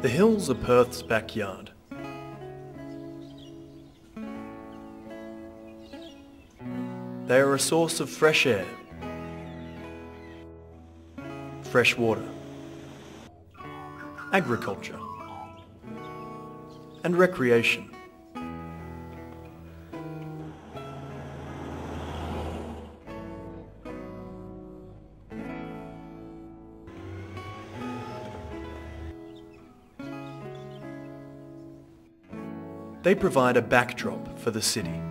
The hills are Perth's backyard. They are a source of fresh air, fresh water, agriculture, and recreation. They provide a backdrop for the city.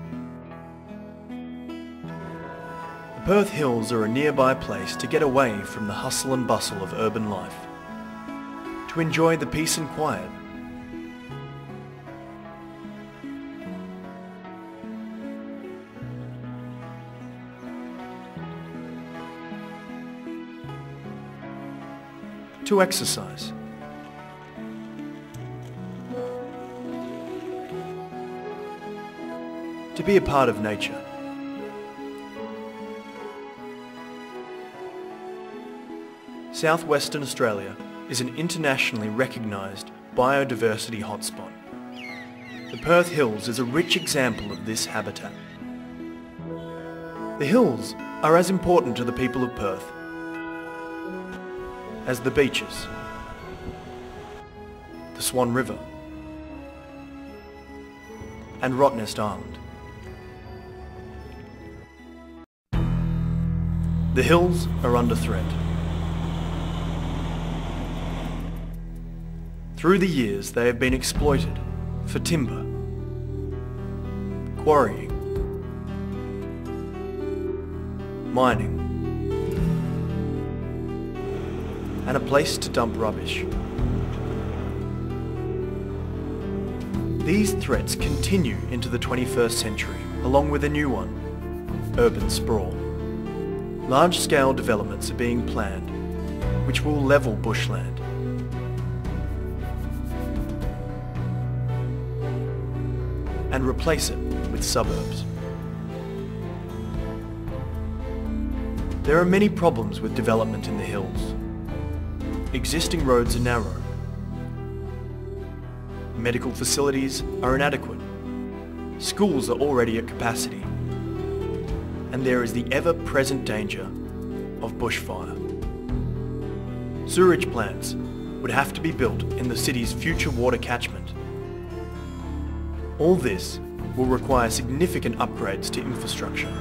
The Perth Hills are a nearby place to get away from the hustle and bustle of urban life, to enjoy the peace and quiet. To exercise. To be a part of nature. Southwestern Australia is an internationally recognised biodiversity hotspot. The Perth Hills is a rich example of this habitat. The hills are as important to the people of Perth as the beaches, the Swan River, and Rottnest Island. The hills are under threat. Through the years, they have been exploited for timber, quarrying, mining, and a place to dump rubbish. These threats continue into the 21st century, along with a new one, urban sprawl. Large-scale developments are being planned, which will level bushland. And replace it with suburbs. There are many problems with development in the hills. Existing roads are narrow. Medical facilities are inadequate. Schools are already at capacity. And there is the ever-present danger of bushfire. Sewerage plants would have to be built in the city's future water catchment. All this will require significant upgrades to infrastructure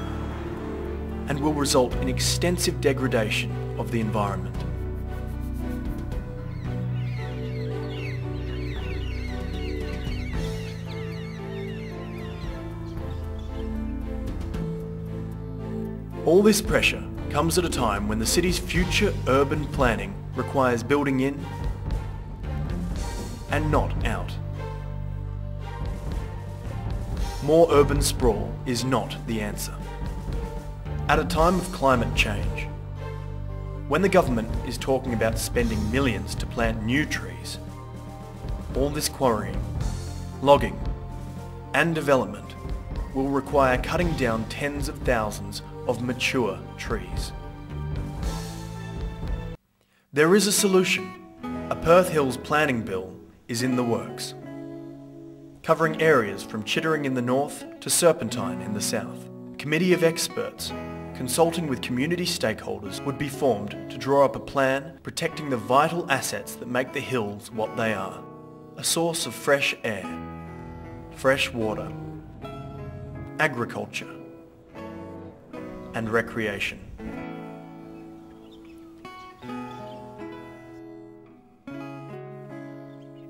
and will result in extensive degradation of the environment. All this pressure comes at a time when the city's future urban planning requires building in and not out. More urban sprawl is not the answer. At a time of climate change, when the government is talking about spending millions to plant new trees, all this quarrying, logging, and development will require cutting down tens of thousands of mature trees. There is a solution. A Perth Hills planning bill is in the works, covering areas from Chittering in the north to Serpentine in the south. A committee of experts consulting with community stakeholders would be formed to draw up a plan protecting the vital assets that make the hills what they are. A source of fresh air, fresh water, agriculture, and recreation.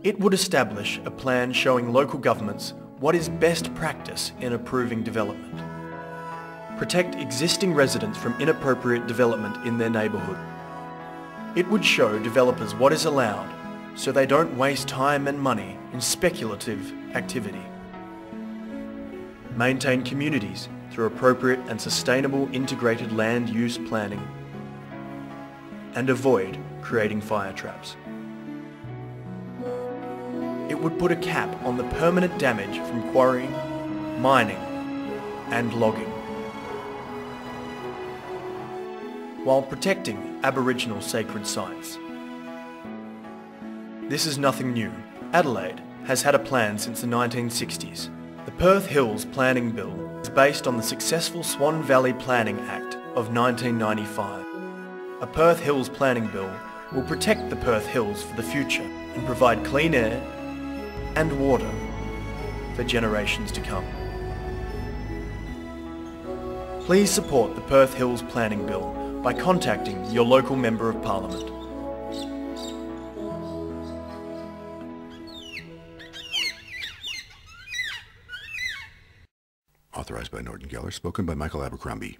It would establish a plan showing local governments what is best practice in approving development. Protect existing residents from inappropriate development in their neighbourhood. It would show developers what is allowed so they don't waste time and money in speculative activity. Maintain communities through appropriate and sustainable integrated land use planning, and avoid creating fire traps. It would put a cap on the permanent damage from quarrying, mining, and logging, while protecting Aboriginal sacred sites. This is nothing new. Adelaide has had a plan since the 1960s. The Perth Hills Planning Bill is based on the successful Swan Valley Planning Act of 1995. A Perth Hills Planning Bill will protect the Perth Hills for the future and provide clean air and water for generations to come. Please support the Perth Hills Planning Bill by contacting your local Member of Parliament. Authorised by Norton Geller, spoken by Michael Abercrombie.